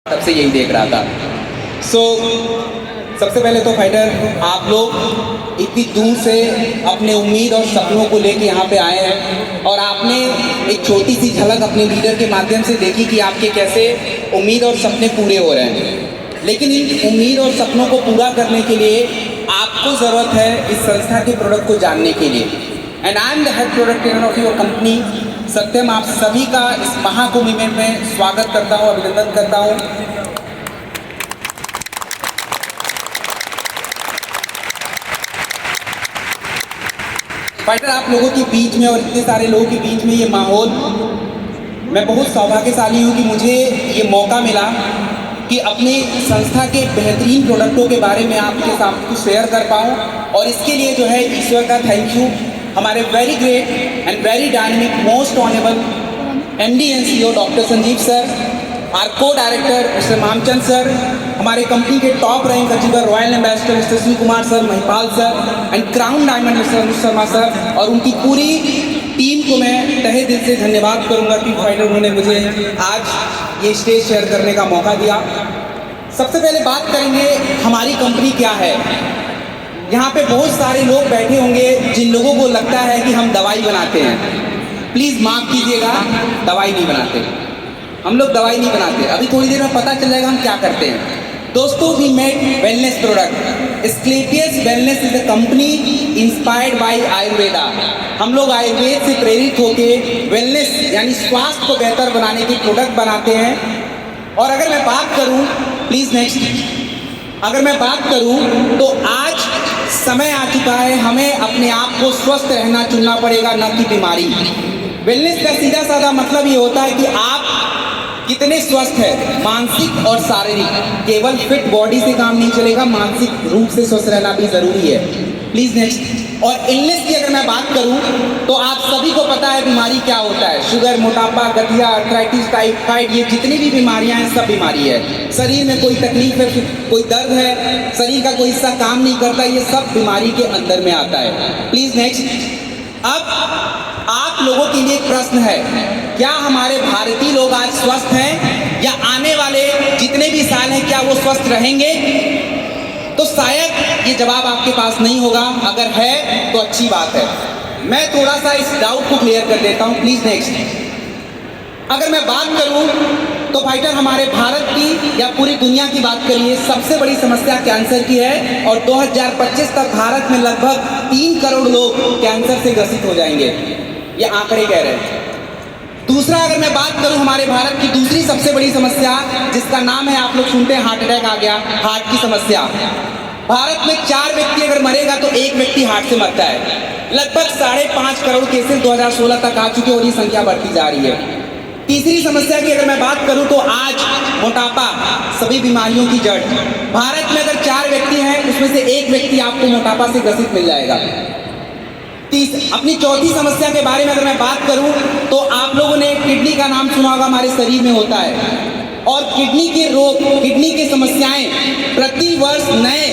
तब से यही देख रहा था। सबसे पहले तो फाइटर आप लोग इतनी दूर से अपने उम्मीद और सपनों को लेके यहाँ पे आए हैं और आपने एक छोटी सी झलक अपने लीडर के माध्यम से देखी कि आपके कैसे उम्मीद और सपने पूरे हो रहे हैं। लेकिन इन उम्मीद और सपनों को पूरा करने के लिए आपको ज़रूरत है इस संस्था के प्रोडक्ट को जानने के लिए। And I am the head product trainer of your company Satyam. आप सभी का इस महाकुंभ इवेंट में स्वागत करता हूँ, अभिनंदन करता हूँ। फाइटर, आप लोगों के बीच में और इतने सारे लोगों के बीच में ये माहौल, मैं बहुत सौभाग्यशाली हूँ कि मुझे ये मौका मिला कि अपनी संस्था के बेहतरीन प्रोडक्टों के बारे में आपके साथ कुछ शेयर कर पाऊँ। और इसके लिए जो है ईश्वर का थैंक यू। हमारे very great and very dynamic most honourable MD and CEO doctor Sanjeev sir, our co director mister Mamchand sir, हमारे कंपनी के top rank achiever royal ambassador mister Sunil Kumar sir, Mahipal sir and crown diamond mister Anuj Sharma sir और उनकी पूरी team को मैं तहे दिल से धन्यवाद करूंगा कि फाइटर उन्होंने मुझे आज ये स्टेज शेयर करने का मौका दिया। सबसे पहले बात करेंगे हमारी कंपनी क्या है। यहाँ पे बहुत सारे लोग बैठे होंगे जिन लोगों को लगता है कि हम दवाई बनाते हैं। प्लीज़ माफ़ कीजिएगा, दवाई नहीं बनाते, हम लोग दवाई नहीं बनाते। अभी थोड़ी देर में पता चल जाएगा हम क्या करते हैं। दोस्तों, we made wellness product. Asclepius wellness is a company inspired by ayurveda. हम लोग आयुर्वेद से प्रेरित होके वेलनेस यानी स्वास्थ्य को बेहतर बनाने के प्रोडक्ट बनाते हैं। और अगर मैं बात करूं, प्लीज़ नेक्स्ट, अगर मैं बात करूं तो आज समय आ चुका है, हमें अपने आप को स्वस्थ रहना चुनना पड़ेगा, न कि बीमारी। वेलनेस का सीधा साधा मतलब ये होता है कि आप कितने स्वस्थ है, मानसिक और शारीरिक। केवल फिट बॉडी से काम नहीं चलेगा, मानसिक रूप से स्वस्थ रहना भी जरूरी है। Please next. और इलनेस की अगर मैं बात करूं तो आप सभी को पता है बीमारी क्या होता है। शुगर, मोटापा, गठिया, आर्थराइटिस, टाइफाइड, ये जितनी भी बीमारियां हैं सब बीमारी है। शरीर में कोई तकलीफ है, कोई दर्द है, शरीर का कोई हिस्सा काम नहीं करता, ये सब बीमारी के अंदर में आता है। Please next. अब आप लोगों के लिए एक प्रश्न है, क्या हमारे भारतीय लोग आज स्वस्थ हैं या आने वाले जितने भी साल हैं क्या वो स्वस्थ रहेंगे? तो शायद ये जवाब आपके पास नहीं होगा। अगर है तो अच्छी बात है। मैं थोड़ा सा इस डाउट को क्लियर कर देता हूँ। Please next. अगर मैं बात करूँ तो फाइटर, हमारे भारत की या पूरी दुनिया की बात करिए, सबसे बड़ी समस्या कैंसर की है और 2025 तक भारत में लगभग 3 करोड़ लोग कैंसर से ग्रसित हो जाएंगे, ये आंकड़े कह रहे हैं। दूसरा, अगर मैं बात करूं हमारे भारत की दूसरी सबसे बड़ी समस्या जिसका नाम है, आप लोग सुनते हैं हार्ट अटैक आ गया, हार्ट की समस्या। भारत में 4 व्यक्ति अगर मरेगा तो 1 व्यक्ति हार्ट से मरता है। लगभग 5.5 करोड़ केसेस 2016 तक आ चुके और ये संख्या बढ़ती जा रही है। तीसरी समस्या की अगर मैं बात करूं तो आज मोटापा सभी बीमारियों की जड़। भारत में अगर 4 व्यक्ति हैं उसमें से 1 व्यक्ति आपको मोटापा से ग्रसित मिल जाएगा। अपनी चौथी समस्या के बारे में अगर मैं बात करूं तो आप लोगों ने किडनी का नाम सुना होगा, हमारे शरीर में होता है। और किडनी के रोग, किडनी की समस्याएं प्रति वर्ष नए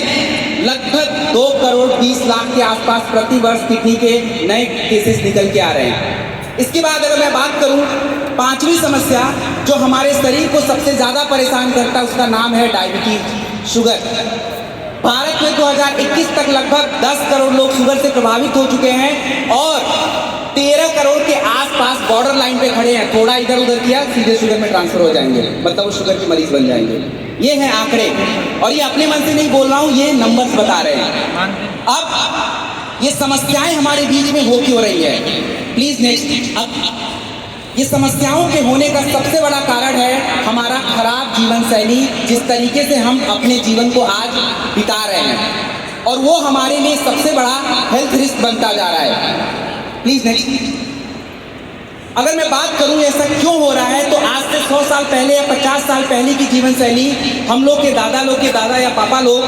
लगभग 2 करोड़ 20 लाख के आसपास प्रति वर्ष किडनी के नए केसेस निकल के आ रहे हैं। इसके बाद अगर मैं बात करूं, 5वीं समस्या जो हमारे शरीर को सबसे ज़्यादा परेशान करता है उसका नाम है डायबिटीज, शुगर। भारत में 2021 तक लगभग 10 करोड़ लोग शुगर से प्रभावित हो चुके हैं और 13 करोड़ के आसपास बॉर्डर लाइन पे खड़े हैं। थोड़ा इधर उधर किया सीधे शुगर में ट्रांसफर हो जाएंगे, मतलब वो शुगर के मरीज बन जाएंगे। ये हैं आंकड़े और ये अपने मन से नहीं बोल रहा हूँ, ये नंबर्स बता रहे हैं। अब ये समस्याएं हमारे बीच में हो क्यों रही है? Please next. अब ये समस्याओं के होने का सबसे बड़ा कारण है हमारा खराब जीवन शैली, जिस तरीके से हम अपने जीवन को आज बिता रहे हैं और वो हमारे लिए सबसे बड़ा हेल्थ रिस्क बनता जा रहा है। Please next. अगर मैं बात करूं ऐसा क्यों हो रहा है तो आज से 100 साल पहले या 50 साल पहले की जीवन शैली, हम लोग के दादा या पापा लोग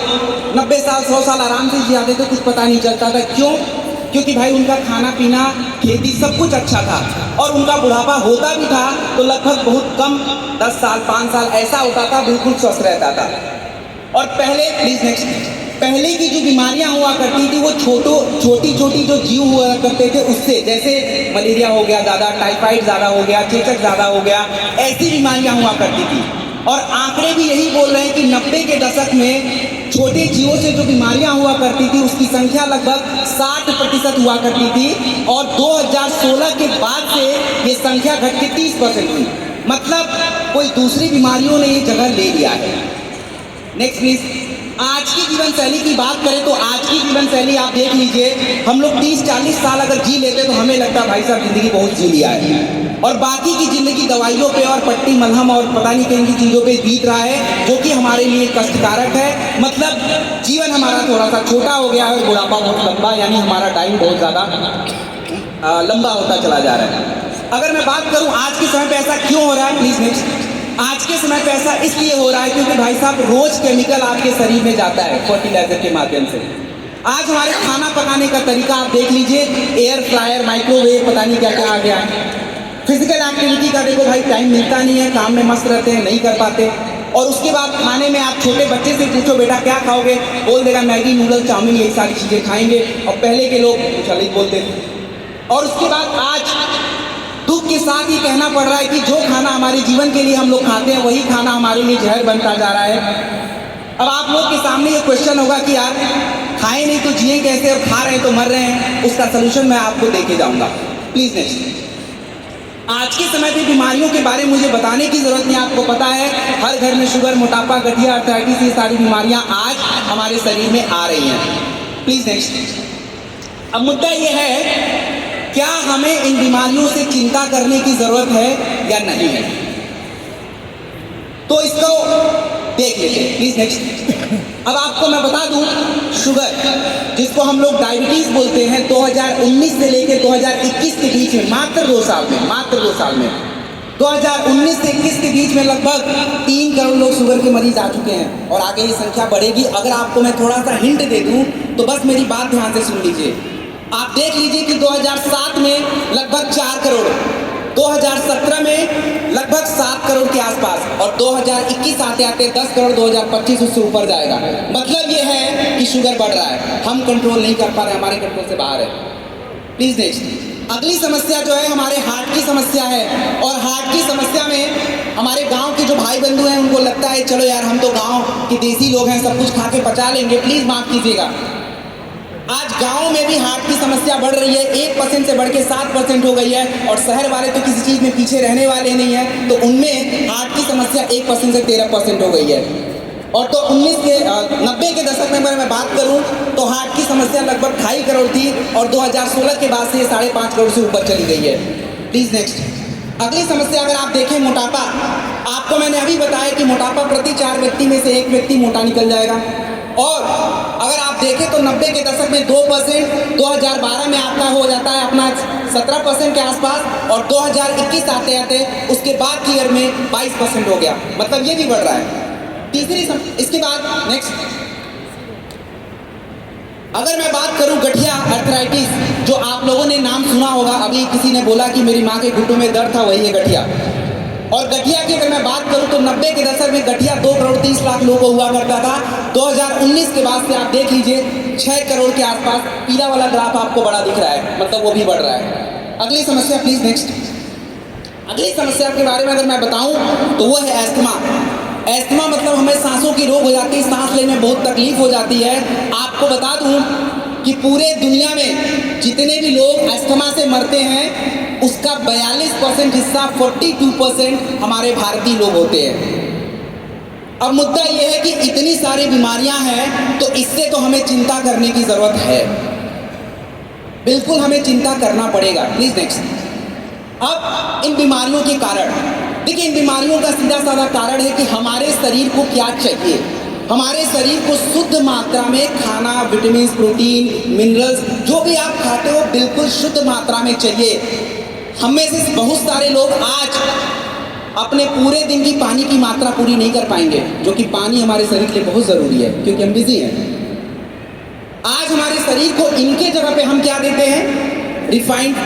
90 साल 100 साल आराम से जियाते थे, कुछ पता नहीं चलता था। क्यों? क्योंकि भाई उनका खाना पीना, खेती सब कुछ अच्छा था और उनका बुढ़ापा होता भी था तो लगभग बहुत कम, 10 साल 5 साल ऐसा होता था, बिल्कुल स्वस्थ रहता था। और पहले, प्लीज नेक्स्ट, पहले की जो बीमारियां हुआ करती थी वो छोटी छोटी जो जीव हुआ करते थे उससे, जैसे मलेरिया हो गया ज़्यादा, टाइफाइड ज़्यादा हो गया, चेचक ज़्यादा हो गया, ऐसी बीमारियां हुआ करती थी। और आंकड़े भी यही बोल रहे हैं कि 90 के दशक में छोटे जीवों से जो बीमारियां हुआ करती थी उसकी संख्या लगभग 60% हुआ करती थी और 2016 के बाद से ये संख्या घट के 30% हुई। मतलब कोई दूसरी बीमारियों ने ये जगह ले लिया है। Next please. आज की जीवन शैली की बात करें तो आज की जीवन शैली आप देख लीजिए, हम लोग 30-40 साल अगर जी लेते तो हमें लगता है भाई साहब जिंदगी बहुत जी लिया है, और बाकी की जिंदगी दवाइयों पे और पट्टी मलहम और पता नहीं किन की चीज़ों पे बीत रहा है, जो कि हमारे लिए कष्टकारक है। मतलब जीवन हमारा थोड़ा सा छोटा हो गया है और बुढ़ापा बहुत लंबा, यानी हमारा टाइम बहुत ज़्यादा लंबा होता चला जा रहा है। अगर मैं बात करूँ आज के समय पे ऐसा क्यों हो रहा है, प्लीज़ नेक्स्ट। आज के समय पे ऐसा इसलिए हो रहा है क्योंकि भाई साहब रोज केमिकल आपके शरीर में जाता है फर्टिलाइजर के माध्यम से। आज हमारे खाना पकाने का तरीका आप देख लीजिए, एयर फ्रायर, माइक्रोवेव, पता नहीं क्या क्या आ गया है। फिजिकल एक्टिविटी का देखो भाई टाइम मिलता नहीं है, काम में मस्त रहते हैं, नहीं कर पाते। और उसके बाद खाने में आप छोटे बच्चे से पूछो बेटा क्या खाओगे, बोल देगा मैगी, नूडल, चाउमीन, ये सारी चीज़ें खाएंगे। और पहले के लोग कुछ अलग बोलते थे। और उसके बाद आज दुख के साथ ही कहना पड़ रहा है कि जो खाना हमारे जीवन के लिए हम लोग खाते हैं वही खाना हमारे लिए जहर बनता जा रहा है। अब आप लोग के सामने ये क्वेश्चन होगा कि यार खाए नहीं तो जिए कैसे, और खा रहे हैं तो मर रहे हैं। उसका सलूशन मैं आपको देके जाऊंगा। Please next. आज के समय पे बीमारियों के बारे में मुझे बताने की जरूरत नहीं, आपको पता है हर घर में शुगर, मोटापा, गठिया, आर्थराइटिस, ये सारी बीमारियां आज हमारे शरीर में आ रही हैं। Please next. अब मुद्दा ये है क्या हमें इन बीमारियों से चिंता करने की जरूरत है या नहीं है, तो इसको देख लेते हैं। Please next. अब आपको मैं बता दूं, शुगर जिसको हम लोग डायबिटीज बोलते हैं, 2019 से लेकर 2021 के बीच में मात्र 2 साल में 2019 से 21 के बीच में लगभग 3 करोड़ लोग शुगर के मरीज आ चुके हैं और आगे ये संख्या बढ़ेगी। अगर आपको मैं थोड़ा सा हिंट दे दूं तो बस मेरी बात ध्यान से सुन लीजिए। आप देख लीजिए कि 2007 में लगभग 4 करोड़, 2017 में लगभग 7 करोड़ के आसपास, और 2021 आते आते 10 करोड़, 2025 उससे ऊपर जाएगा। मतलब ये है कि शुगर बढ़ रहा है, हम कंट्रोल नहीं कर पा रहे, हमारे कंट्रोल से बाहर है। Please next. अगली समस्या जो है हमारे हार्ट की समस्या है, और हार्ट की समस्या में हमारे गांव के जो भाई बंधु हैं उनको लगता है चलो यार हम तो गांव के देसी लोग हैं, सब कुछ खा के पचा लेंगे। प्लीज माफ कीजिएगा, आज गांव में भी हार्ट की समस्या बढ़ रही है, 1% से बढ़ के 7% हो गई है, और शहर वाले तो किसी चीज़ में पीछे रहने वाले नहीं हैं, तो उनमें हार्ट की समस्या 1% से 13% हो गई है। और तो 90 के दशक में अगर मैं बात करूं तो हार्ट की समस्या लगभग 2.5 करोड़ थी, और 2016 के बाद से ये 5.5 करोड़ से ऊपर चली गई है। Please next. अगली समस्या अगर आप देखें, मोटापा। आपको मैंने अभी बताया कि मोटापा प्रति 4 व्यक्ति में से 1 व्यक्ति मोटा निकल जाएगा। और अगर आप देखें तो 90 के दशक में 2%, 2012 में आपका हो जाता है अपना 17% के आसपास, और 2021 आते आते उसके बाद की ईयर में 22% हो गया। मतलब ये भी बढ़ रहा है। इसके बाद नेक्स्ट, अगर मैं बात करूं गठिया, आर्थराइटिस, जो आप लोगों ने नाम सुना होगा, अभी किसी ने बोला कि मेरी माँ के घुटनों में दर्द था, वही है गठिया। और गठिया की अगर मैं बात करूं तो 90 के दशक में गठिया 2 करोड़ 30 लाख लोगों को हुआ करता था। 2019 के बाद से आप देख लीजिए 6 करोड़ के आसपास, पीला वाला ग्राफ आपको बड़ा दिख रहा है, मतलब वो भी बढ़ रहा है। अगली समस्या प्लीज नेक्स्ट। अगली समस्या के बारे में अगर मैं बताऊं तो वो है एस्थमा। एस्थमा मतलब हमें सांसों की रोग हो जाती है, सांस लेने में बहुत तकलीफ हो जाती है। आपको बता दूं कि पूरे दुनिया में जितने भी लोग एस्थमा से मरते हैं उसका 42% हिस्सा, 42% हमारे भारतीय लोग होते हैं। अब मुद्दा यह है कि इतनी सारी बीमारियां हैं तो इससे तो हमें चिंता करने की जरूरत है, बिल्कुल हमें चिंता करना पड़ेगा। Please next. अब इन बीमारियों के कारण देखिए, इन बीमारियों का सीधा साधा कारण है कि हमारे शरीर को क्या चाहिए। हमारे शरीर को शुद्ध मात्रा में खाना, विटामिन, प्रोटीन, मिनरल्स, जो भी आप खाते हो बिल्कुल शुद्ध मात्रा में चाहिए। हम में से बहुत सारे लोग आज अपने पूरे दिन की पानी की मात्रा पूरी नहीं कर पाएंगे, जो कि पानी हमारे शरीर के लिए बहुत ज़रूरी है क्योंकि हम बिजी हैं। आज हमारे शरीर को इनके जगह पे हम क्या देते हैं, रिफाइंड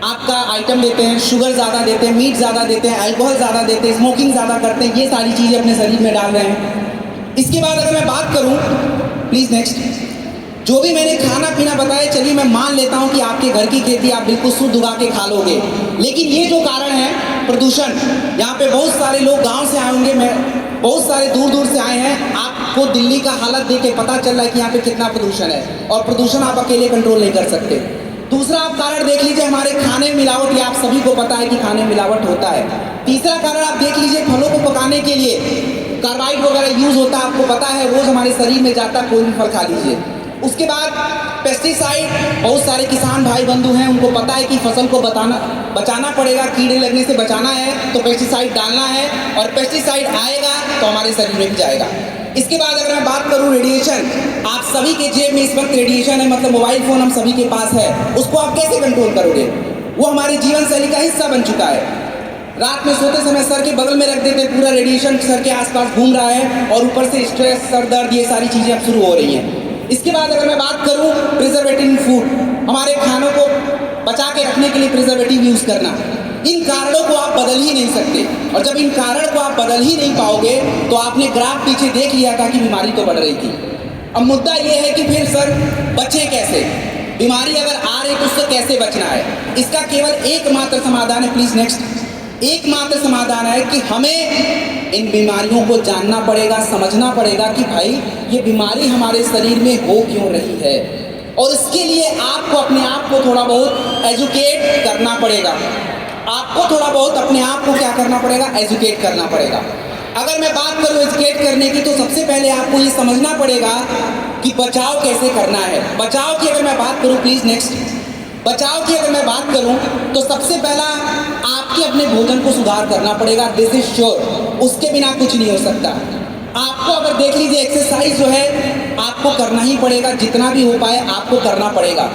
आपका आइटम देते हैं, शुगर ज़्यादा देते हैं, मीट ज़्यादा देते हैं, अल्कोहल ज़्यादा देते हैं, स्मोकिंग ज़्यादा करते हैं, ये सारी चीज़ें अपने शरीर में डाल रहे हैं। इसके बाद अगर मैं बात करूं, प्लीज़ नेक्स्ट, जो भी मैंने खाना पीना बताया, चलिए मैं मान लेता हूँ कि आपके घर की खेती आप बिल्कुल शुद्ध उगा के खा लोगे, लेकिन ये जो कारण है प्रदूषण, यहाँ पे बहुत सारे लोग गांव से आए होंगे, मैं बहुत सारे दूर दूर से आए हैं, आपको दिल्ली का हालत देख के पता चल रहा है कि यहाँ पे कितना प्रदूषण है, और प्रदूषण आप अकेले कंट्रोल नहीं कर सकते। दूसरा आप कारण देख लीजिए, हमारे खाने में मिलावट, ये आप सभी को पता है कि खाने में मिलावट होता है। तीसरा कारण आप देख लीजिए, फलों को पकाने के लिए कार्बाइड वगैरह यूज होता है, आपको पता है, रोज हमारे शरीर में जाता है, कोई भी फल खा लीजिए। उसके बाद पेस्टिसाइड, बहुत सारे किसान भाई बंधु हैं, उनको पता है कि फसल को बचाना पड़ेगा, कीड़े लगने से बचाना है तो पेस्टिसाइड डालना है, और पेस्टिसाइड आएगा तो हमारे शरीर में भी जाएगा। इसके बाद अगर मैं बात करूं रेडिएशन, आप सभी के जेब में इस वक्त रेडिएशन है, मतलब मोबाइल फोन हम सभी के पास है, उसको आप कैसे कंट्रोल करोगे? वो हमारी जीवन शैली का हिस्सा बन चुका है। रात में सोते समय सर के बगल में रख देते, पूरा रेडिएशन सर के आसपास घूम रहा है, और ऊपर से स्ट्रेस, सर दर्द, ये सारी चीजें अब शुरू हो रही हैं। इसके बाद अगर मैं बात करूं प्रिजर्वेटिव फूड, हमारे खानों को बचा के रखने के लिए प्रिजर्वेटिव यूज करना, इन कारणों को आप बदल ही नहीं सकते, और जब इन कारण को आप बदल ही नहीं पाओगे तो आपने ग्राफ पीछे देख लिया था कि बीमारी तो बढ़ रही थी। अब मुद्दा ये है कि फिर सर बचे कैसे? बीमारी अगर आ रही तो उससे कैसे बचना है? इसका केवल एकमात्र समाधान है, प्लीज नेक्स्ट, एकमात्र समाधान है कि हमें इन बीमारियों को जानना पड़ेगा, समझना पड़ेगा कि भाई ये बीमारी हमारे शरीर में हो क्यों रही है, और इसके लिए आपको अपने आप को थोड़ा बहुत एजुकेट करना पड़ेगा। आपको थोड़ा बहुत अपने आप को क्या करना पड़ेगा? एजुकेट करना पड़ेगा। अगर मैं बात करूं एजुकेट करने की, तो सबसे पहले आपको ये समझना पड़ेगा कि बचाव कैसे करना है। बचाव की अगर मैं बात करूं, प्लीज नेक्स्ट, बचाव की अगर मैं बात करूं तो सबसे पहला आपके अपने भोजन को सुधार करना पड़ेगा, दिस इज श्योर, उसके बिना कुछ नहीं हो सकता। आपको अगर देख लीजिए एक्सरसाइज जो है आपको करना ही पड़ेगा, जितना भी हो पाए आपको करना पड़ेगा।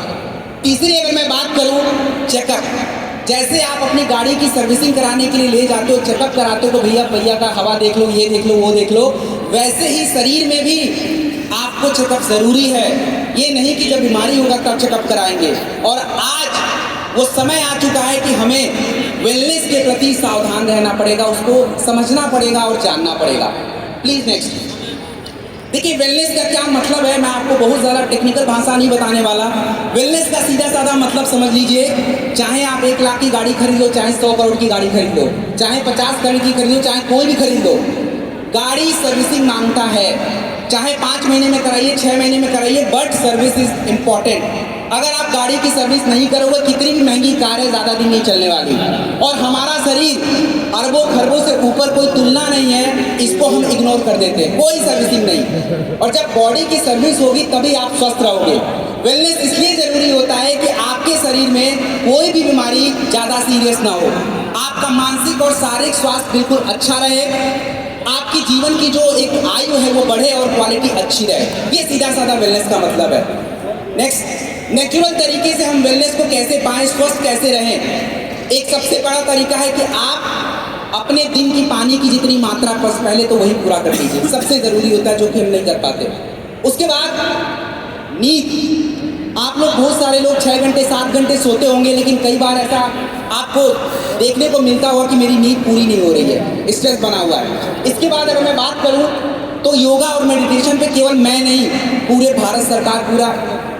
तीसरी अगर मैं बात करूं चेकअप, जैसे आप अपनी गाड़ी की सर्विसिंग कराने के लिए ले जाते हो, चेकअप कराते हो, तो भैया का हवा देख लो, ये देख लो, वो देख लो, वैसे ही शरीर में भी आपको चेकअप जरूरी है। ये नहीं कि जब बीमारी होगा तब चेकअप कराएंगे। और आज वो समय आ चुका है कि हमें वेलनेस के प्रति सावधान रहना पड़ेगा, उसको समझना पड़ेगा और जानना पड़ेगा। Please next. देखिए वेलनेस का क्या मतलब है, मैं आपको बहुत ज़्यादा टेक्निकल भाषा नहीं बताने वाला। वेलनेस का सीधा साधा मतलब समझ लीजिए, चाहे आप 1 लाख की गाड़ी खरीद लो, चाहे 100 करोड़ की गाड़ी खरीद लो, चाहे 50 करोड़ की खरीद लो, चाहे कोई भी खरीद लो, गाड़ी सर्विसिंग मांगता है। चाहे 5 महीने में कराइए, 6 महीने में कराइए, बट सर्विस इज इम्पॉर्टेंट। अगर आप गाड़ी की सर्विस नहीं करोगे, कितनी भी महंगी कार है, ज़्यादा दिन नहीं चलने वाली। और हमारा शरीर अरबों खरबों से ऊपर कोई तुलना नहीं है, इसको हम इग्नोर कर देते हैं, कोई सर्विसिंग नहीं। और जब बॉडी की सर्विस होगी तभी आप स्वस्थ रहोगे। वेलनेस इसलिए ज़रूरी होता है कि आपके शरीर में कोई भी बीमारी ज़्यादा सीरियस ना हो, आपका मानसिक और शारीरिक स्वास्थ्य बिल्कुल अच्छा रहे, आपकी जीवन की जो एक आयु है वो बढ़े और क्वालिटी अच्छी रहे। ये सीधा साधा वेलनेस का मतलब है। नेक्स्ट, नेचुरल तरीके से हम वेलनेस को कैसे पाएं, स्वस्थ कैसे रहें? एक सबसे बड़ा तरीका है कि आप अपने दिन की पानी की जितनी मात्रा पहले तो वही पूरा कर लीजिए, सबसे ज़रूरी होता है, जो कि हम नहीं कर पाते। उसके बाद नींद, आप लोग बहुत सारे लोग 6 घंटे 7 घंटे सोते होंगे, लेकिन कई बार ऐसा आपको देखने को मिलता होगा कि मेरी नींद पूरी नहीं हो रही है, स्ट्रेस बना हुआ है। इसके बाद अगर मैं बात करूं तो योगा और मेडिटेशन पे केवल मैं नहीं, पूरे भारत सरकार, पूरा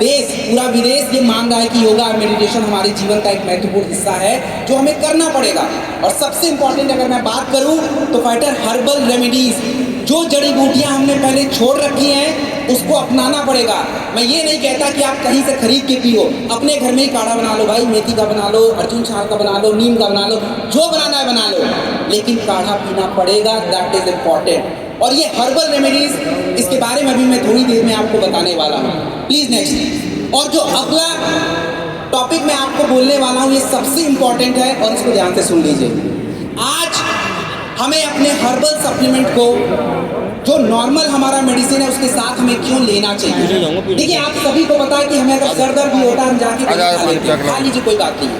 देश, पूरा विदेश ये मान रहा है कि योगा और मेडिटेशन हमारे जीवन का एक महत्वपूर्ण हिस्सा है जो हमें करना पड़ेगा। और सबसे इम्पॉर्टेंट अगर मैं बात करूं तो फाइटर हर्बल रेमेडीज, जो जड़ी बूटियां हमने पहले छोड़ रखी हैं उसको अपनाना पड़ेगा। मैं ये नहीं कहता कि आप कहीं से खरीद के पियो, अपने घर में ही काढ़ा बना लो भाई, मेथी का बना लो, अर्जुन छाल का बना लो, नीम का बना लो, जो बनाना है बना लो, लेकिन काढ़ा पीना पड़ेगा, दैट इज इम्पॉर्टेंट। और ये हर्बल रेमेडीज, इसके बारे में भी मैं थोड़ी देर में आपको बताने वाला हूँ। Please next. और जो अगला टॉपिक मैं आपको बोलने वाला हूँ ये सबसे इम्पॉर्टेंट है और इसको ध्यान से सुन लीजिए। आज हमें अपने हर्बल सप्लीमेंट को, जो नॉर्मल हमारा मेडिसिन है, उसके साथ हमें क्यों लेना चाहिए? देखिए आप सभी को पता है कि हमें अगर सर दर्द भी होता है हम जाके खा लीजिए, कोई बात नहीं,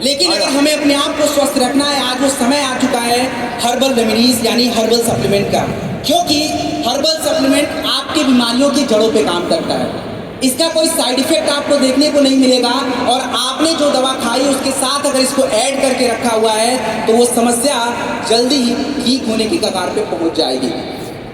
लेकिन अगर हमें अपने आप को स्वस्थ रखना है, आज वो समय आ चुका है हर्बल रेमेडीज यानी हर्बल सप्लीमेंट का, क्योंकि हर्बल सप्लीमेंट आपकी बीमारियों की जड़ों पे काम करता है। इसका कोई साइड इफेक्ट आपको देखने को नहीं मिलेगा, और आपने जो दवा खाई उसके साथ अगर इसको ऐड करके रखा हुआ है तो वो समस्या जल्दी ही ठीक होने की कगार पे पहुंच जाएगी।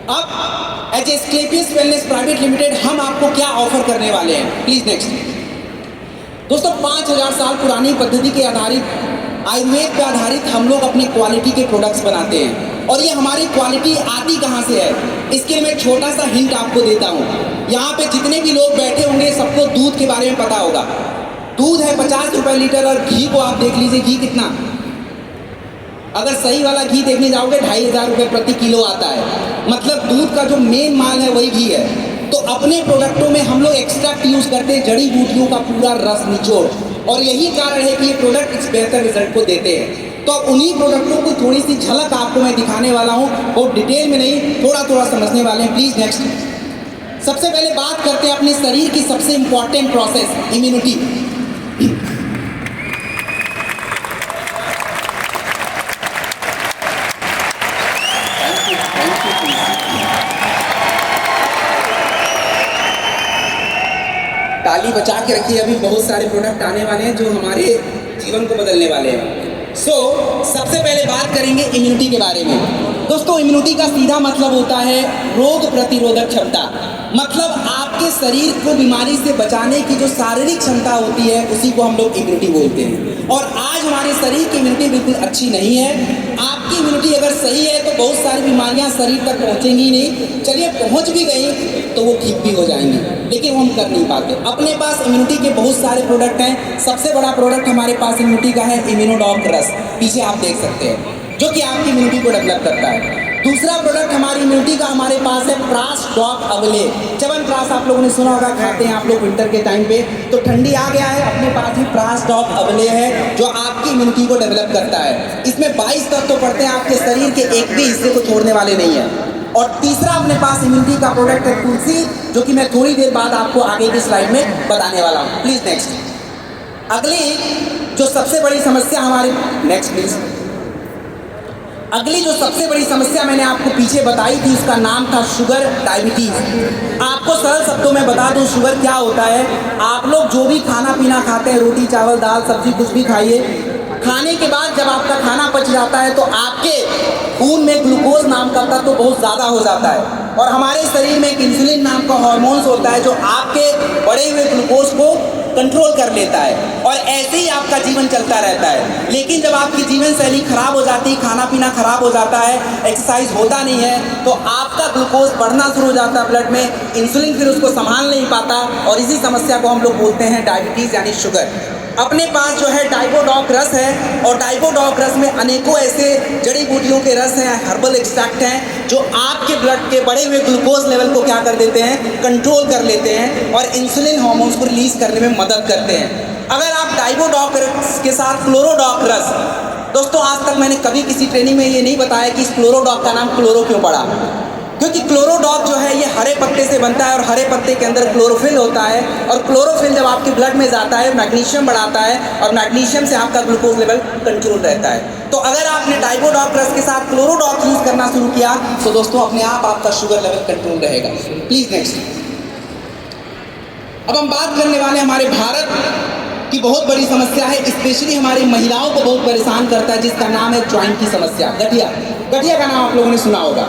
अब as Asclepius wellness private limited हम आपको क्या ऑफर करने वाले हैं, प्लीज नेक्स्ट। दोस्तों 5000 साल पुरानी पद्धति के आधारित आयुर्वेद पे आधारित हम लोग अपने क्वालिटी के प्रोडक्ट्स बनाते हैं। और ये हमारी क्वालिटी आती कहाँ से है, इसके लिए मैं छोटा सा हिंट आपको देता हूँ। यहाँ पे जितने भी लोग बैठे होंगे सबको दूध के बारे में पता होगा। दूध है 50 रुपये लीटर, और घी को आप देख लीजिए, घी कितना, अगर सही वाला घी देखने जाओगे 2500 रुपये प्रति किलो आता है। मतलब दूध का जो मेन माल है वही घी है। तो अपने प्रोडक्टों में हम लोग एक्सट्रैक्ट यूज़ करते हैं, जड़ी बूटियों का पूरा रस निचोड़, और यही कारण है कि ये प्रोडक्ट इस बेहतर रिजल्ट को देते हैं। तो अब उन्हीं प्रोडक्टों को थोड़ी सी झलक आपको मैं दिखाने वाला हूँ, बहुत डिटेल में नहीं, थोड़ा थोड़ा समझने वाले हैं। Please next. सबसे पहले बात करते हैं अपने शरीर की सबसे इंपॉर्टेंट प्रोसेस, इम्यूनिटी। ताली बचा के रखिए, अभी बहुत सारे प्रोडक्ट आने वाले हैं जो हमारे जीवन को बदलने वाले हैं। सबसे पहले बात करेंगे इम्यूनिटी के बारे में। दोस्तों इम्यूनिटी का सीधा मतलब होता है रोग प्रतिरोधक क्षमता। मतलब आपके शरीर को बीमारी से बचाने की जो शारीरिक क्षमता होती है उसी को हम लोग इम्यूनिटी बोलते हैं। और आज हमारे शरीर की इम्यूनिटी बिल्कुल अच्छी नहीं है। आपकी इम्यूनिटी अगर सही है तो बहुत सारी बीमारियां शरीर तक पहुंचेंगी नहीं, चलिए पहुंच भी गई तो वो ठीक भी हो जाएंगी, लेकिन हम कर नहीं पाते। अपने पास इम्यूनिटी के बहुत सारे प्रोडक्ट हैं। सबसे बड़ा प्रोडक्ट हमारे पास इम्यूनिटी का है इम्यूनोडॉक रस, पीछे आप देख सकते हैं, जो कि आपकी इम्यूनिटी को डेवलप करता है। दूसरा प्रोडक्ट हमारी इम्यूनिटी का हमारे पास है प्रासडॉक अवले। च्यवनप्राश आप लोगों ने सुना होगा, खाते हैं आप लोग विंटर के टाइम पे, तो ठंडी आ गया है, अपने पास ही प्रासडॉक अवले है जो आपकी इम्यूनिटी को डेवलप करता है। इसमें 22 तत्व पड़ते हैं, आपके शरीर के एक भी हिस्से को छोड़ने वाले नहीं है। और तीसरा अपने पास इम्यूनिटी का प्रोडक्ट है तुलसी, जो कि मैं थोड़ी देर बाद आपको आगे की स्लाइड में बताने वाला हूँ। Please next. अगली जो सबसे बड़ी समस्या हमारी, नेक्स्ट प्लीज। अगली जो सबसे बड़ी समस्या मैंने आपको पीछे बताई थी उसका नाम था शुगर डायबिटीज। आपको सरल शब्दों में बता दूं शुगर क्या होता है। आप लोग जो भी खाना पीना खाते हैं, रोटी चावल दाल सब्जी कुछ भी खाइए, खाने के बाद जब आपका खाना पच जाता है तो आपके खून में ग्लूकोज नाम का तत्व तो बहुत ज़्यादा हो जाता है। और हमारे शरीर में एक इंसुलिन नाम का हार्मोन्स होता है जो आपके बढ़े हुए ग्लूकोज को कंट्रोल कर लेता है, और ऐसे ही आपका जीवन चलता रहता है। लेकिन जब आपकी जीवन शैली खराब हो जाती है, खाना पीना खराब हो जाता है, एक्सरसाइज होता नहीं है, तो आपका ग्लूकोज बढ़ना शुरू हो जाता है ब्लड में, इंसुलिन फिर उसको संभाल नहीं पाता, और इसी समस्या को हम लोग बोलते हैं डायबिटीज़ यानी शुगर। अपने पास जो है डाइबोडॉक रस है, और डाइबोडॉक रस में अनेकों ऐसे जड़ी बूटियों के रस हैं, हर्बल एक्सट्रैक्ट हैं, जो आपके ब्लड के बढ़े हुए ग्लूकोज लेवल को क्या कर देते हैं, कंट्रोल कर लेते हैं, और इंसुलिन हार्मोन्स को रिलीज करने में मदद करते हैं। अगर आप डाइबोडॉक रस के साथ क्लोरोडॉक रस, दोस्तों आज तक मैंने कभी किसी ट्रेनिंग में ये नहीं बताया कि इस क्लोरोडॉक का नाम क्लोरो क्यों पड़ा, क्योंकि क्लोरोडॉक जो है ये हरे पत्ते से बनता है, और हरे पत्ते के अंदर क्लोरोफिल होता है, और क्लोरोफिल जब आपके ब्लड में जाता है मैग्नीशियम बढ़ाता है, और मैग्नीशियम से आपका ग्लूकोज लेवल कंट्रोल रहता है। तो अगर आपने डाइबोडॉक रस के साथ क्लोरोडॉक यूज़ करना शुरू किया तो दोस्तों अपने आप आपका शुगर लेवल कंट्रोल रहेगा। Please next. अब हम बात करने वाले हमारे भारत की बहुत बड़ी समस्या है, स्पेशली हमारी महिलाओं को बहुत परेशान करता है, जिसका नाम है ज्वाइंट की समस्या, गठिया। गठिया का नाम आप लोगों ने सुना होगा।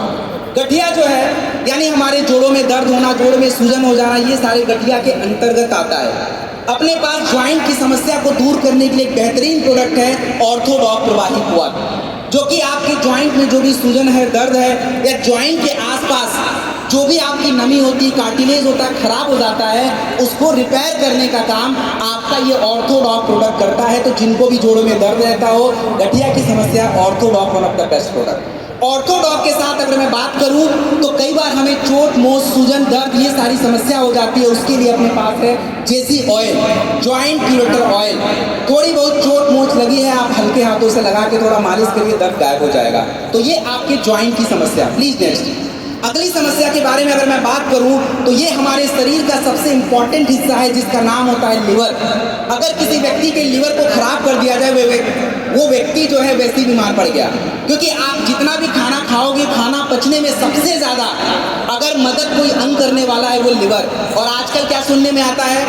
गठिया जो है यानी हमारे जोड़ों में दर्द होना, जोड़ में सूजन हो जाना, ये सारे गठिया के अंतर्गत आता है। अपने पास ज्वाइंट की समस्या को दूर करने के लिए एक बेहतरीन प्रोडक्ट है ऑर्थोडॉक प्रवाही कुआं, जो कि आपके ज्वाइंट में जो भी सूजन है, दर्द है, या ज्वाइंट के आसपास जो भी आपकी नमी होती है, कार्टिलेज होता है, खराब हो जाता है, उसको रिपेयर करने का काम आपका ये ऑर्थोडॉक प्रोडक्ट करता है। तो जिनको भी जोड़ों में दर्द रहता हो, गठिया की समस्या, orthodox one of the best product. Orthodox के साथ अगर मैं बात करूं तो कई बार हमें चोट मोच सूजन दर्द ये सारी समस्या हो जाती है, उसके लिए अपने पास है जेसी ऑयल, ज्वाइंट क्यूरेटर ऑयल। थोड़ी बहुत चोट मोच लगी है, आप हल्के हाथों से लगा के थोड़ा मालिश करिए, दर्द गायब हो जाएगा। तो ये आपके ज्वाइंट की समस्या। Please next. अगली समस्या के बारे में अगर मैं बात करूं तो ये हमारे शरीर का सबसे इंपॉर्टेंट हिस्सा है, जिसका नाम होता है लिवर। अगर किसी व्यक्ति के लिवर को खराब कर दिया जाए, वो व्यक्ति जो है वैसे ही बीमार पड़ गया, क्योंकि आप जितना भी खाना खाओगे, खाना पचने में सबसे ज़्यादा अगर मदद कोई अंग करने वाला है वो लिवर। और आजकल क्या सुनने में आता है,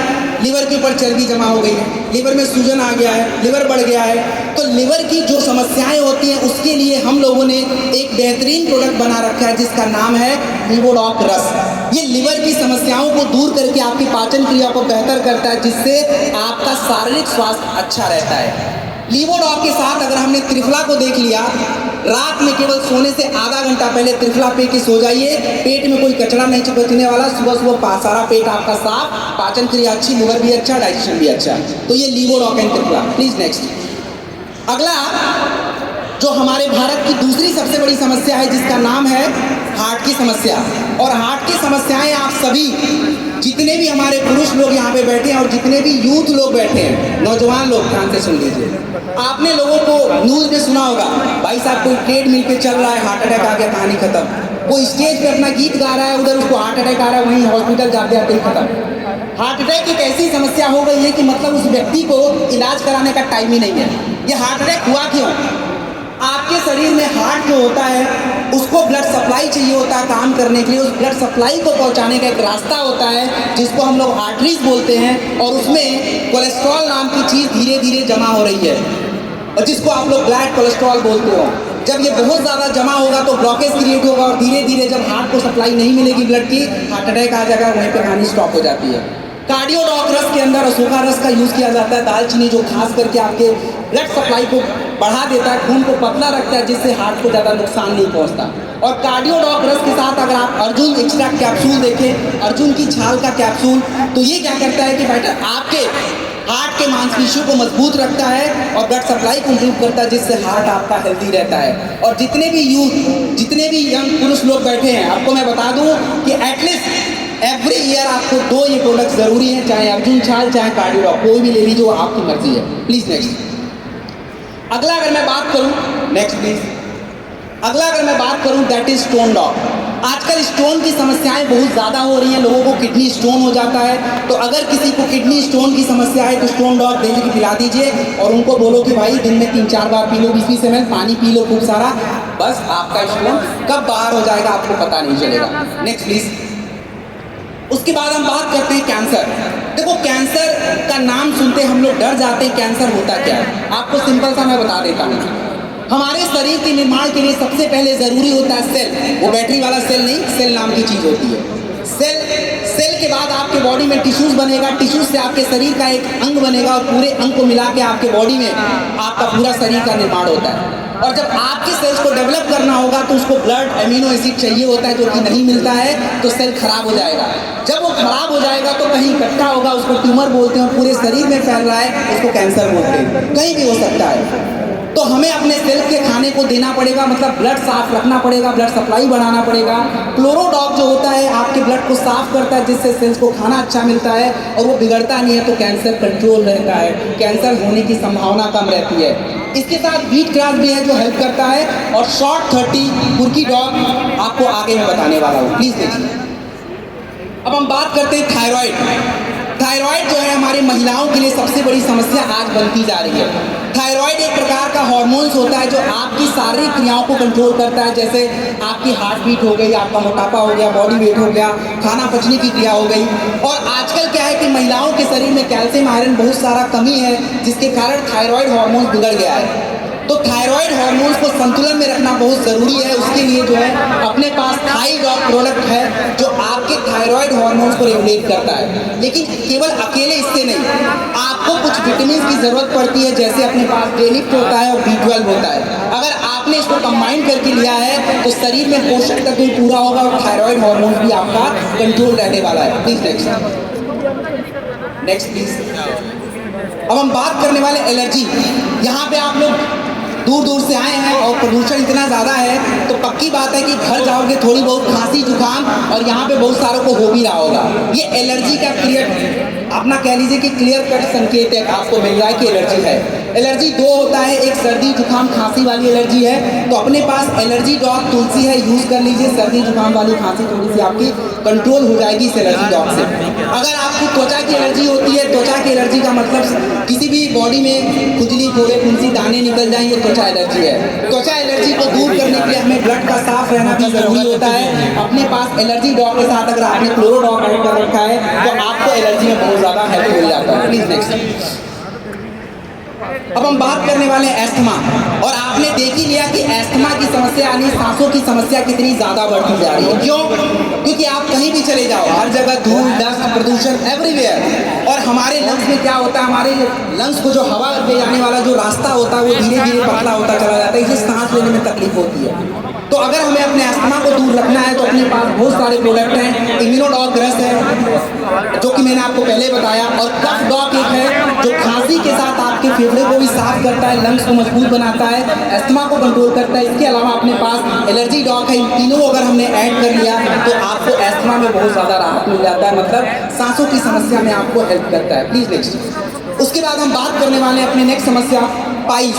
लिवर के ऊपर चर्बी जमा हो गई है, लिवर में सूजन आ गया है, लिवर बढ़ गया है। तो लिवर की जो समस्याएं होती हैं उसके इसके लिए हम लोगों ने एक बेहतरीन प्रोडक्ट बना रखा है जिसका नाम है लीवोडॉक रस। ये लिवर की समस्याओं को दूर करके आपकी पाचन क्रिया को बेहतर करता है, जिससे आपका शारीरिक स्वास्थ्य अच्छा रहता है। लीवोडॉक के साथ अगर हमने त्रिफला को देख लिया, रात में केवल सोने से आधा घंटा पहले त्रिफला पी के सो जाइए, पेट में कोई कचरा नहीं बचने वाला, सुबह सुबह सारा पेट आपका साफ, पाचन क्रिया अच्छी, लिवर भी अच्छा, डाइजेशन भी अच्छा। तो ये Livodoc and Triphala. Please next. अगला जो हमारे भारत की दूसरी सबसे बड़ी समस्या है जिसका नाम है हार्ट की समस्या। और हार्ट की समस्याएं आप सभी जितने भी हमारे पुरुष लोग यहाँ पे बैठे हैं और जितने भी यूथ लोग बैठे हैं, नौजवान लोग, ध्यान से सुन लीजिए। आपने लोगों को न्यूज में सुना होगा, भाई साहब कोई ट्रेडमिल पे चल रहा है, हार्ट अटैक आ गया, कहानी खत्म। वो स्टेज पे अपना गीत गा रहा है, उधर उसको हार्ट अटैक आ रहा है, वहीं हॉस्पिटल जाते जाते ही खत्म। हार्ट अटैक एक ऐसी समस्या हो गई है कि मतलब उस व्यक्ति को इलाज कराने का टाइम ही नहीं है। ये हार्ट अटैक हुआ क्यों? आपके शरीर में हार्ट जो होता है उसको ब्लड सप्लाई चाहिए होता है काम करने के लिए। उस ब्लड सप्लाई को पहुंचाने का एक रास्ता होता है जिसको हम लोग आर्टरीज बोलते हैं, और उसमें कोलेस्ट्रॉल नाम की चीज़ धीरे धीरे जमा हो रही है, और जिसको आप लोग ब्लैक कोलेस्ट्रॉल बोलते हो। जब ये बहुत ज़्यादा जमा होगा तो ब्लॉकेज क्रिएट होगा, और धीरे धीरे जब हार्ट को सप्लाई नहीं मिलेगी ब्लड की, हार्ट अटैक आ जाएगा, वहीं पर कहानी स्टॉप हो जाती है। कार्डियोडॉक रस के अंदर अशोका रस का यूज़ किया जाता है, दालचीनी, जो खास करके आपके ब्लड सप्लाई को बढ़ा देता है, खून को पतला रखता है, जिससे हार्ट को ज़्यादा नुकसान नहीं पहुंचता। और कार्डियोडॉक रस के साथ अगर आप अर्जुन एक्स्ट्रा कैप्सूल देखें, अर्जुन की छाल का कैप्सूल, तो ये क्या करता है कि बेटा आपके हार्ट के मांसपेशियों को मजबूत रखता है और ब्लड सप्लाई को इम्प्रूव करता है, जिससे हार्ट आपका हेल्दी रहता है। और जितने भी यूथ, जितने भी यंग पुरुष लोग बैठे हैं, आपको मैं बता दूं कि एटलीस्ट एवरी ईयर आपको 2 ये प्रोडक्ट जरूरी है, चाहे अर्जुन छाल चाहे कार्डियोडॉक, कोई भी ले लीजिए, वो आपकी मर्जी है। Please next. अगला अगर मैं बात करूं, नेक्स्ट प्लीज। अगला अगर मैं बात करूं, दैट इज स्टोन डॉग। आजकल स्टोन की समस्याएं बहुत ज़्यादा हो रही हैं, लोगों को किडनी स्टोन हो जाता है। तो अगर किसी को किडनी स्टोन की समस्या है तो स्टोन डॉग डेली की पिला दीजिए, और उनको बोलो कि भाई दिन में 3-4 बार पी लो, 20-20 ml पानी पी लो खूब सारा, बस आपका स्टोन कब बाहर हो जाएगा आपको पता नहीं चलेगा। Next please. उसके बाद हम बात करते हैं कैंसर। देखो, कैंसर का नाम सुनते हम लोग डर जाते हैं। कैंसर होता क्या है आपको सिंपल सा मैं बता देता हूँ। हमारे शरीर के निर्माण के लिए सबसे पहले जरूरी होता है सेल। वो बैटरी वाला सेल नहीं, सेल नाम की चीज होती है। सेल के बाद आपके बॉडी में टिश्यूज बनेगा, टिश्यूज से आपके शरीर का एक अंग बनेगा, और पूरे अंग को मिला के आपके बॉडी में आपका पूरा शरीर का निर्माण होता है। और जब आपके सेल्स को डेवलप करना होगा तो उसको ब्लड एमिनो एसिड चाहिए होता है, जो कि नहीं मिलता है, तो सेल खराब हो जाएगा। जब वो खराब हो जाएगा तो कहीं इकट्ठा होगा, उसको ट्यूमर बोलते हैं, पूरे शरीर में फैल रहा है, उसको कैंसर बोलते हैं, कहीं भी हो सकता है। तो हमें अपने सेल के खाने को देना पड़ेगा, मतलब ब्लड साफ रखना पड़ेगा, ब्लड सप्लाई बढ़ाना पड़ेगा। क्लोरोडॉग जो होता है आपके ब्लड को साफ करता है, जिससे सेल्स को खाना अच्छा मिलता है और वो बिगड़ता नहीं है, तो कैंसर कंट्रोल रहता है, कैंसर होने की संभावना कम रहती है। इसके साथ व्हीट ग्रास भी है जो हेल्प करता है, और शॉर्ट 30 बुर्की डॉग आपको आगे मैं बताने वाला हूँ। प्लीज देखिए। अब हम बात करते हैं थायराइड। थायराइड जो है हमारी महिलाओं के लिए सबसे बड़ी समस्या आज बनती जा रही है। थायराइड एक प्रकार का हार्मोन्स होता है जो आपकी शारीरिक क्रियाओं को कंट्रोल करता है, जैसे आपकी हार्ट बीट हो गई, आपका मोटापा हो गया, बॉडी वेट हो गया, खाना पचने की क्रिया हो गई। और आजकल क्या है कि महिलाओं के शरीर में कैल्शियम आयरन बहुत सारा कमी है, जिसके कारण थायराइड हार्मोन बिगड़ गया है। तो थायराइड हार्मोन्स को संतुलन में रखना बहुत ज़रूरी है। उसके लिए जो है अपने पास थाईडॉग प्रोडक्ट है जो आपके थायराइड हार्मोन्स को रेगुलेट करता है। लेकिन केवल अकेले इससे नहीं, आपको कुछ विटामिन की ज़रूरत पड़ती है, जैसे अपने पास डेलिफ्ट होता है और B12 होता है। अगर आपने इसको कंबाइन करके लिया है तो शरीर में पोषक तत्व पूरा होगा और थायराइड हार्मोन भी आपका कंट्रोल रहने वाला है। Please next please. अब हम बात करने वाले एलर्जी। यहाँ पे आप लोग दूर दूर से आए हैं और प्रदूषण इतना ज़्यादा है, तो पक्की बात है कि घर जाओगे थोड़ी बहुत खांसी जुकाम, और यहाँ पे बहुत सारों को हो भी रहा होगा। ये एलर्जी का अपना कह लीजिए कि क्लियर कट संकेत है आपको मिल रहा है कि एलर्जी है। एलर्जी 2 होता है, एक सर्दी जुकाम खांसी वाली एलर्जी है, तो अपने पास एलर्जी डॉग तुलसी है, यूज़ कर लीजिए। सर्दी जुकाम वाली खांसी थोड़ी सी आपकी कंट्रोल हो जाएगी इस एलर्जी डॉग से। अगर आपको त्वचा की एलर्जी होती है, त्वचा की एलर्जी का मतलब किसी भी बॉडी में खुजली, फोड़े, फुंसी, दाने निकल जाएंगे, त्वचा एलर्जी है। त्वचा एलर्जी को दूर करने के लिए हमें ब्लड का साफ रहना भी जरूरी होता है। अपने पास एलर्जी डॉग के साथ अगर आपने क्लोरोडॉग ऐड कर रखा है तो आपको एलर्जी में बहुत ज़्यादा हेल्प मिल जाता है। Please next. अब हम बात करने वाले हैं एस्थमा। और आपने देख ही लिया कि एस्थमा की समस्या यानी सांसों की समस्या कितनी ज़्यादा बढ़ती जा रही है। क्यों? क्योंकि आप कहीं भी चले जाओ, हर जगह धूल, डस्ट, प्रदूषण एवरीवेयर। और हमारे लंग्स में क्या होता है, हमारे लंग्स को जो हवा ले जाने वाला जो रास्ता होता है वो धीरे धीरे पतला होता चला जाता है, इससे सांस लेने में तकलीफ होती है। तो अगर हमें अपने एस्थमा को दूर रखना है तो अपने पास बहुत सारे प्रोडक्ट हैं। इम्यूनोडॉग ग्रस है जो कि मैंने आपको पहले बताया, और कफ डॉग एक है जो खांसी के साथ आपके फेफड़े को भी साफ करता है, लंग्स को मजबूत बनाता है, एस्थमा को कंट्रोल करता है। इसके अलावा अपने पास एलर्जी डॉग है। इन तीनों को अगर हमने ऐड कर लिया तो आपको एस्थमा में बहुत ज़्यादा राहत मिल जाता है, मतलब सांसों की समस्या में आपको हेल्प करता है। Please next. उसके बाद हम बात करने वाले हैं अपने नेक्स्ट समस्या पाइल्स।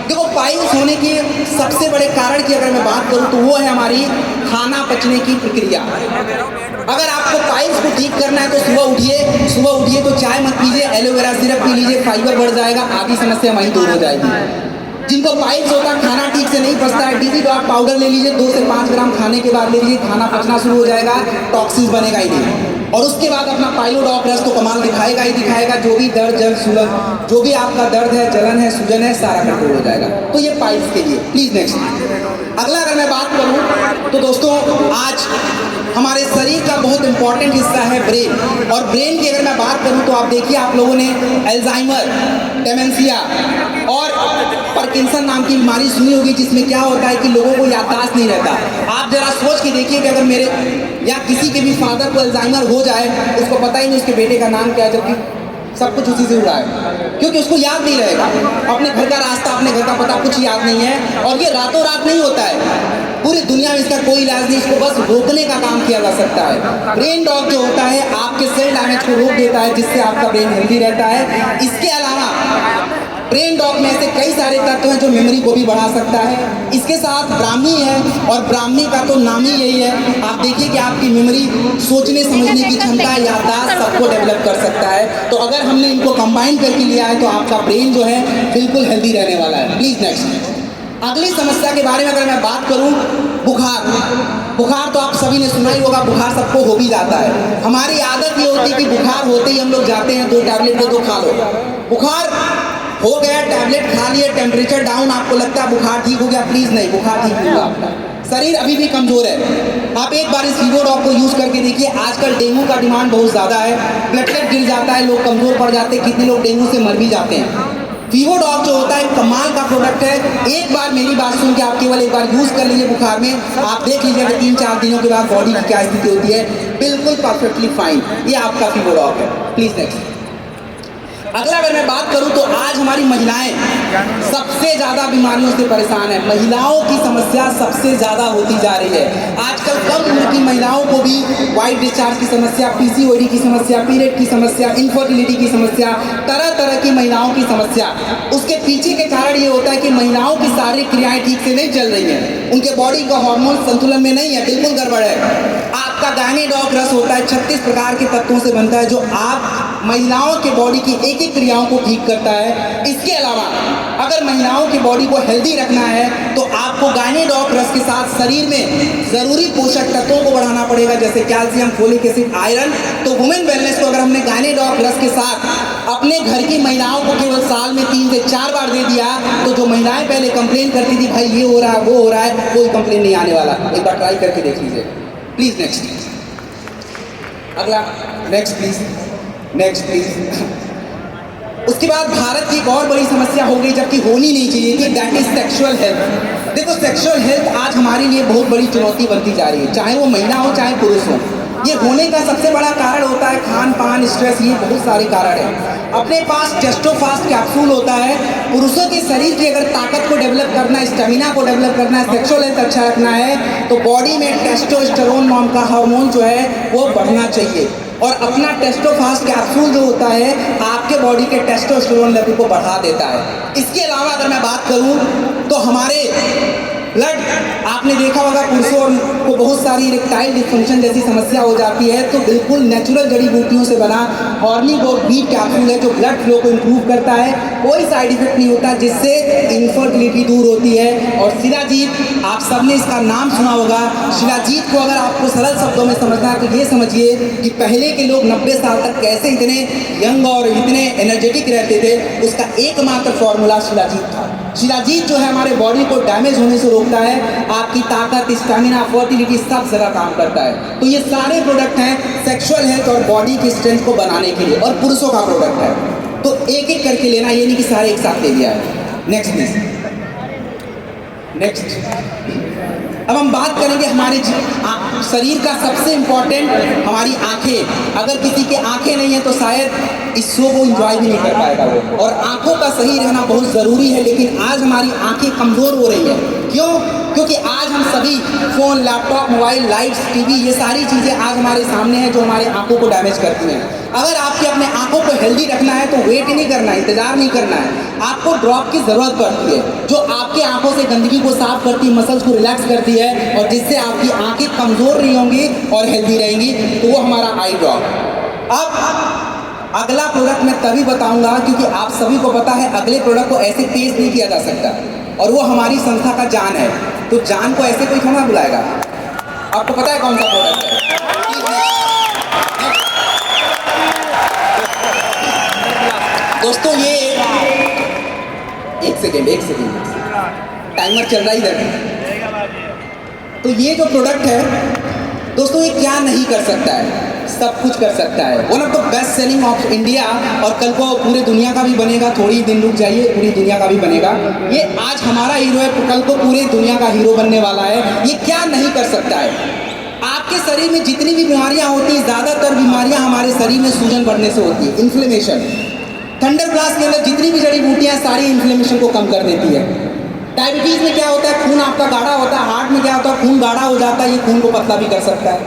देखो, पाइल्स होने के सबसे बड़े कारण की अगर मैं बात करूं तो वो है हमारी खाना पचने की प्रक्रिया। अगर आपको पाइल्स को ठीक करना है तो सुबह उठिए तो चाय मत पीजिए, एलोवेरा सिरप पी लीजिए, फाइबर बढ़ जाएगा, आधी समस्या वहीं दूर हो जाएगी। जिनको पाइल्स होता है, खाना ठीक से नहीं पचता है, डीजी डॉग पाउडर ले लीजिए, 2 से 5 ग्राम खाने के बाद ले लीजिए, खाना पचना शुरू हो जाएगा, टॉक्सिन्स बनेगा ही नहीं। और उसके बाद अपना पाइलोडॉग रस तो कमाल दिखाएगा ही दिखाएगा। जो भी दर्द, जल, सुलभ, जो भी आपका दर्द है, जलन है, सूजन है, सारा कंट्रोल हो जाएगा। तो ये पाइल्स के लिए। Please next. अगला अगर मैं बात करूं तो दोस्तों, आज हमारे शरीर का बहुत इंपॉर्टेंट हिस्सा है ब्रेन। और ब्रेन की अगर मैं बात करूं तो आप देखिए, आप लोगों ने अल्जाइमर, डेमेंशिया और पार्किंसन नाम की बीमारी सुनी होगी, जिसमें क्या होता है कि लोगों को याददाश्त नहीं रहता। आप जरा सोच के देखिए कि अगर मेरे या किसी के भी फादर को अल्जाइमर हो जाए, उसको पता ही नहीं उसके बेटे का नाम क्या है, जबकि सब कुछ उसी से जुड़ा है, क्योंकि उसको याद नहीं रहेगा। अपने घर का रास्ता, अपने घर का पता कुछ याद नहीं है। और ये रातों रात नहीं होता है, पूरी दुनिया में इसका कोई इलाज नहीं, इसको बस रोकने का काम किया जा सकता है। ब्रेन डॉग जो होता है आपके सेल डैमेज को रोक देता है, जिससे आपका ब्रेन हेल्दी रहता है। इसके अलावा ब्रेन डॉग में ऐसे कई सारे तत्व हैं जो मेमोरी को भी बढ़ा सकता है। इसके साथ ब्राह्मी है, और ब्राह्मी का तो नाम ही यही है। आप देखिए कि आपकी मेमोरी, सोचने समझने की क्षमता, याददाश्त सबको डेवलप कर सकता है। तो अगर हमने इनको कंबाइन करके लिया है तो आपका ब्रेन जो है बिल्कुल हेल्दी रहने वाला है। Please next. अगली समस्या के बारे में अगर मैं बात करूं, बुखार तो आप सभी ने सुना ही होगा, बुखार सबको हो भी जाता है। हमारी आदत ये होती है कि बुखार होते ही हम लोग जाते हैं 2 टैबलेट दे दो, खा लो। बुखार हो गया, टैबलेट खा लिए, टेम्परेचर डाउन, आपको लगता है बुखार ठीक हो गया। प्लीज नहीं, बुखार ठीक होगा आपका, शरीर अभी भी कमजोर है। आप एक बार इस फीवोडॉग को यूज करके देखिए। आजकल डेंगू का डिमांड बहुत ज्यादा है, प्लेटलेट गिर जाता है, लोग कमजोर पड़ जाते हैं, कितने लोग डेंगू से मर भी जाते हैं। फीवोडॉग जो होता है कमाल का प्रोडक्ट है। एक बार मेरी बात सुन के आप केवल एक बार यूज कर लीजिए बुखार में, आप देख लीजिए कि 3-4 दिनों के बाद बॉडी की क्या स्थिति होती है, बिल्कुल परफेक्टली फाइन। ये आपका फीवोडॉग है। Please next. अगला अगर मैं बात करूं तो आज हमारी महिलाएं सबसे ज्यादा बीमारियों से परेशान है। महिलाओं की समस्या सबसे ज्यादा होती जा रही है। आजकल कम उम्र की महिलाओं को भी वाइट डिस्चार्ज की समस्या, पीसीओडी की समस्या, पीरियड की समस्या, इनफर्टिलिटी की समस्या, तरह तरह की महिलाओं की समस्या। उसके पीछे के कारण ये होता है कि महिलाओं की शारीरिक क्रियाएं ठीक से नहीं चल रही हैं, उनके बॉडी का हार्मोन संतुलन में नहीं है, बिल्कुल गड़बड़ है। आपका गायनेडॉग रस होता है 36 प्रकार के तत्वों से बनता है, जो आप महिलाओं के बॉडी की एक एक क्रियाओं को ठीक करता है। इसके अलावा अगर महिलाओं की बॉडी को हेल्दी रखना है तो आपको गायनेडॉग रस के साथ शरीर में जरूरी पोषक तत्वों को बढ़ाना पड़ेगा, जैसे कैल्शियम, फोलिक एसिड, आयरन। तो वुमेन वेलनेस को अगर हमने गायनेडॉग रस के साथ अपने घर की महिलाओं को केवल साल में 3 से 4 बार दे दिया तो जो महिलाएं पहले कंप्लेन करती थी भाई ये हो रहा है वो हो रहा है, कोई कंप्लेन नहीं आने वाला। एक बार ट्राई करके देख लीजिए। Please next. अगला नेक्स्ट प्लीज, नेक्स्ट प्लीज। उसके बाद भारत की एक और बड़ी समस्या हो गई, जबकि होनी नहीं चाहिए थी, दैट इज सेक्सुअल हेल्थ। देखो, सेक्सुअल हेल्थ आज हमारे लिए बहुत बड़ी चुनौती बनती जा रही है, चाहे वो महिला हो चाहे पुरुष हो। ये होने का सबसे बड़ा कारण होता है खान पान, स्ट्रेस, ये बहुत सारे कारण हैं। अपने पास टेस्टोफास्ट कैप्सूल होता है। पुरुषों के शरीर की अगर ताकत को डेवलप करना है, स्टेमिना को डेवलप करना है, सेक्सुअल हेल्थ अच्छा रखना है तो बॉडी में टेस्टोस्टेरोन नाम का हार्मोन जो है वो बढ़ना चाहिए। और अपना टेस्टोफास्ट कैप्सूल जो होता है आपके बॉडी के टेस्टोस्टेरोन लेवल को बढ़ा देता है। इसके अलावा अगर मैं बात करूं तो हमारे ब्लड आपने देखा होगा पुरुषों को बहुत सारी इरेक्टाइल डिस्फंक्शन जैसी समस्या हो जाती है, तो बिल्कुल नेचुरल जड़ी बूटियों से बना हॉर्निगो बीट कैप्सूल है जो ब्लड फ्लो को इम्प्रूव करता है, कोई साइड इफेक्ट नहीं होता, जिससे इनफर्टिलिटी दूर होती है। और शिलाजीत, आप सबने इसका नाम सुना होगा। शिलाजीत को अगर आपको सरल शब्दों में समझना है तो ये समझिए कि पहले के लोग 90 साल तक कैसे इतने यंग और इतने एनर्जेटिक रहते थे, उसका एकमात्र फॉर्मूला शिलाजीत था। शिलाजीत जो है हमारे बॉडी को डैमेज होने से रोकता है, आपकी ताकत, स्टैमिना, फर्टिलिटी सब जगह काम करता है। तो ये सारे प्रोडक्ट हैं सेक्सुअल हेल्थ और बॉडी की स्ट्रेंथ को बनाने के लिए, और पुरुषों का प्रोडक्ट है, तो एक एक करके लेना, ये नहीं कि सारे एक साथ ले लिया है। Next please, next. अब हम बात करेंगे हमारे शरीर का सबसे इम्पोर्टेंट, हमारी आंखें। अगर किसी के आंखें नहीं है तो शायद इस शो को एंजॉय भी नहीं कर पाएगा वो, और आंखों का सही रहना बहुत ज़रूरी है। लेकिन आज हमारी आंखें कमज़ोर हो रही हैं, क्यों? क्योंकि आज हम सभी phone, laptop, mobile, lights, TV, ये सारी चीज़ें आज हमारे सामने हैं जो हमारे आंखों को डैमेज करती हैं। अगर आपके अपने आंखों को हेल्दी रखना है तो वेट नहीं करना है, इंतजार नहीं करना है, आपको ड्रॉप की ज़रूरत पड़ती है जो आपके आंखों से गंदगी को साफ करती है, मसल्स को रिलैक्स करती है, और जिससे आपकी आंखें कमज़ोर नहीं होंगी और हेल्दी रहेंगी, तो वो हमारा आई ड्रॉप। अब अगला प्रोडक्ट मैं तभी बताऊंगा क्योंकि आप सभी को पता है अगले प्रोडक्ट को ऐसे पेश नहीं किया जा सकता, और वो हमारी संस्था का जान है। तो जान को ऐसे कोई थोड़ा बुलाएगा। आपको पता है कौन सा प्रोडक्ट है? दोस्तों ये एक सेकेंड टाइमर चल रहा है इधर। तो ये जो प्रोडक्ट है दोस्तों, ये क्या नहीं कर सकता है? सब कुछ कर सकता है। One of the best selling of India, और कल को पूरे दुनिया का भी बनेगा। थोड़ी दिन रुक जाइए, पूरी दुनिया का भी बनेगा। ये आज हमारा हीरो है, कल को पूरे दुनिया का हीरो बनने वाला है। ये क्या नहीं कर सकता है? आपके शरीर में जितनी भी बीमारियां होती हैं, ज़्यादातर बीमारियां हमारे शरीर में सूजन बढ़ने से होती है, इन्फ्लेमेशन। थंडर ग्लास के अंदर जितनी भी जड़ी बूटियां सारी इन्फ्लेमेशन को कम कर देती है। डायबिटीज़ में क्या होता है? खून आपका गाढ़ा होता है। हार्ट में क्या होता है? खून गाढ़ा हो जाता है, ये खून को पतला भी कर सकता है।